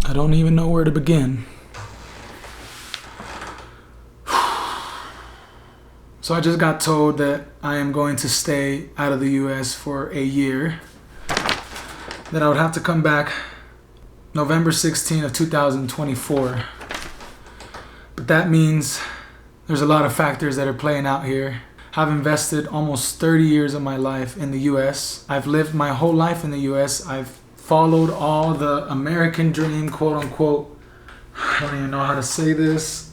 I don't even know where to begin. So I just got told that I am going to stay out of the US for a year. That I would have to come back November 16 of 2024. But that means there's a lot of factors that are playing out here. I've invested almost 30 years of my life in the US. I've lived my whole life in the US. I've followed all the American dream, quote unquote. I don't even know how to say this,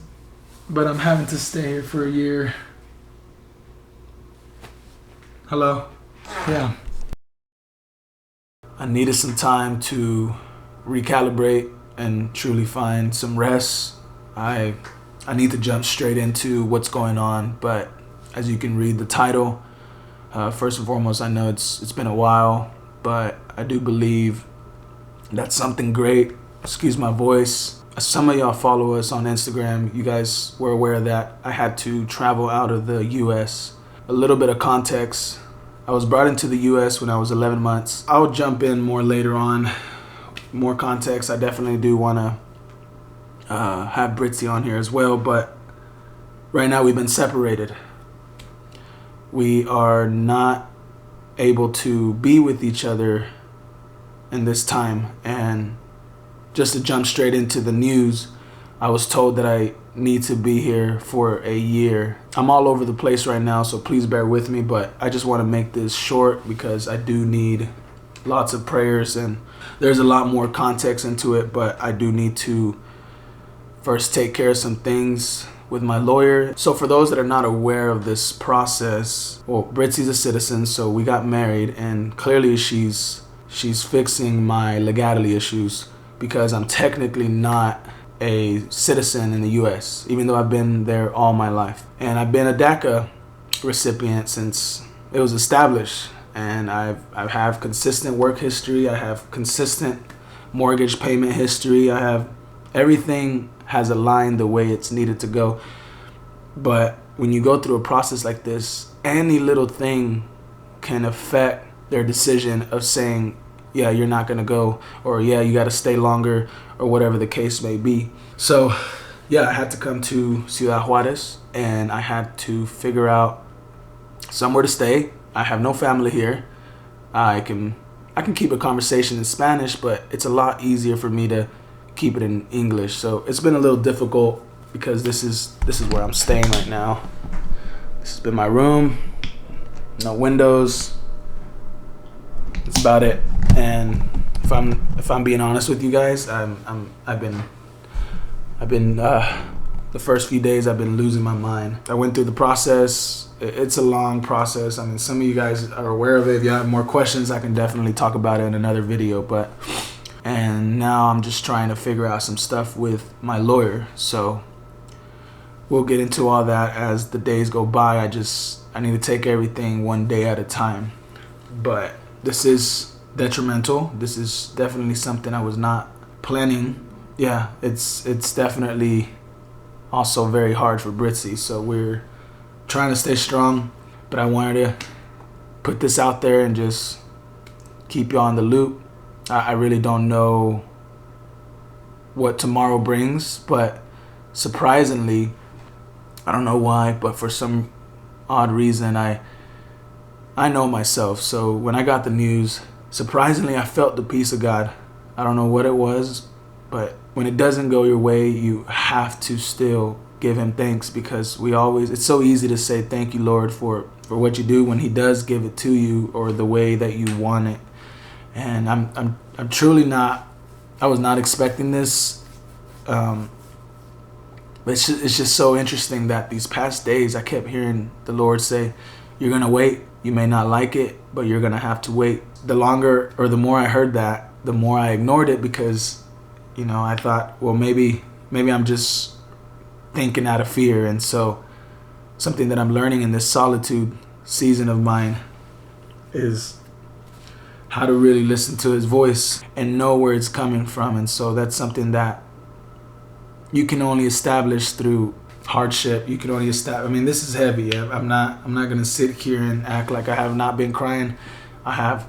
but I'm having to stay here for a year. Hello? Yeah. I needed some time to recalibrate and truly find some rest. I need to jump straight into what's going on, but as you can read the title, first and foremost, I know it's been a while, but I do believe that something great, excuse my voice. Some of y'all follow us on Instagram. You guys were aware that I had to travel out of the US. A little bit of context. I was brought into the US when I was 11 months. I'll jump in more later on. More context. I definitely do want to have Brithzy on here as well, but right now we've been separated. We are not able to be with each other in this time. And just to jump straight into the news, I was told that I need to be here for a year. I'm all over the place right now, so please bear with me, but I just want to make this short because I do need lots of prayers, and there's a lot more context into it, but I do need to first take care of some things with my lawyer. So for those that are not aware of this process, well, Brithzy's a citizen, so we got married, and clearly she's fixing my legality issues because I'm technically not a citizen in the US, even though I've been there all my life. And I've been a DACA recipient since it was established. And I have consistent work history. I have consistent mortgage payment history. I have everything has aligned the way it's needed to go. But when you go through a process like this, any little thing can affect their decision of saying, yeah, you're not going to go, or yeah, you got to stay longer, or whatever the case may be. So yeah, I had to come to Ciudad Juarez, and I had to figure out somewhere to stay. I have no family here. I can keep a conversation in Spanish, but it's a lot easier for me to keep it in English. So it's been a little difficult because this is where I'm staying right now. This has been my room. No windows. That's about it. And if I'm being honest with you guys, I've been the first few days I've been losing my mind. I went through the process. It's a long process. I mean, some of you guys are aware of it. If you have more questions, I can definitely talk about it in another video. And now I'm just trying to figure out some stuff with my lawyer. So we'll get into all that as the days go by. I need to take everything one day at a time. But this is detrimental. This is definitely something I was not planning. Yeah, it's definitely also very hard for Brithzy. So we're trying to stay strong, but I wanted to put this out there and just keep you on the loop. I really don't know what tomorrow brings, but surprisingly, I don't know why, but for some odd reason, I know myself. So when I got the news, surprisingly, I felt the peace of God. I don't know what it was, but when it doesn't go your way, you have to still give him thanks, because it's so easy to say thank you, Lord, for what you do when he does give it to you or the way that you want it. And I'm truly not, I was not expecting this. But it's just so interesting that these past days I kept hearing the Lord say, you're going to wait. You may not like it, but you're going to have to wait. The longer or the more I heard that, the more I ignored it, because, I thought, well, maybe I'm just thinking out of fear. And so something that I'm learning in this solitude season of mine is how to really listen to his voice and know where it's coming from. And so that's something that you can only establish through hardship. You can only establish, this is heavy. I'm not going to sit here and act like I have not been crying. I have.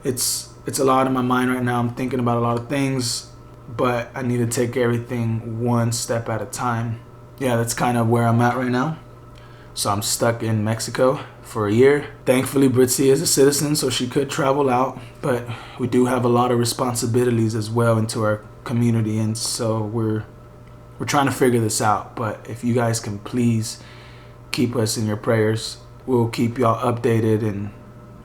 It's a lot in my mind right now. I'm thinking about a lot of things. but I need to take everything one step at a time. Yeah, that's kind of where I'm at right now. So I'm stuck in Mexico for a year. Thankfully, Brithzy is a citizen, so she could travel out, but we do have a lot of responsibilities as well into our community, and so we're trying to figure this out. But if you guys can please keep us in your prayers, we'll keep y'all updated, and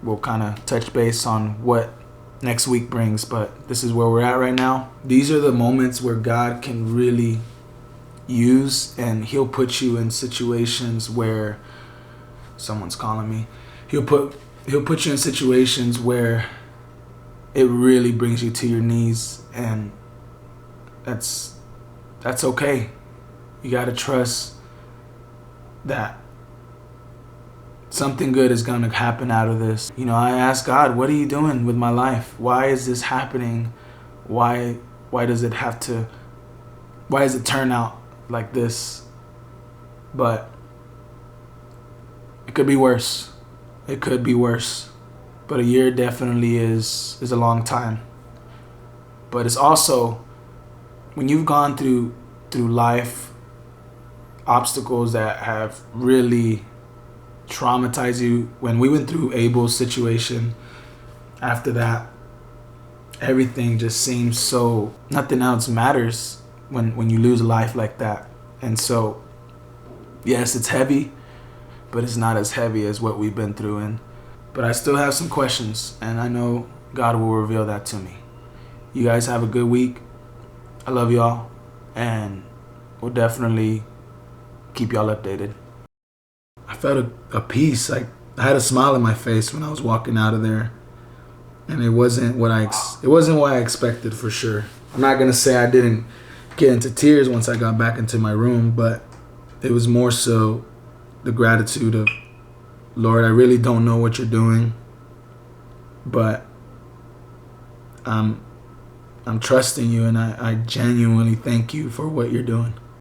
we'll kind of touch base on what next week brings. But this is where we're at right now. These are the moments where God can really use, and he'll put you in situations where someone's calling me. He'll put you in situations where it really brings you to your knees, and that's okay. You got to trust that something good is going to happen out of this. You know, I ask God, what are you doing with my life? Why is this happening? Why does it turn out like this? But it could be worse. It could be worse. But a year definitely is a long time. But it's also, when you've gone through life, obstacles that have really traumatized you. When we went through Abel's situation, after that, everything just seems so, nothing else matters when you lose a life like that. And so, yes, it's heavy, but it's not as heavy as what we've been through. But I still have some questions, and I know God will reveal that to me. You guys have a good week. I love y'all, and we'll definitely keep y'all updated. I felt a peace. I had a smile on my face when I was walking out of there, and it wasn't what I expected, for sure. I'm not gonna say I didn't get into tears once I got back into my room, but it was more so the gratitude of, Lord, I really don't know what you're doing, but I'm trusting you, and I genuinely thank you for what you're doing.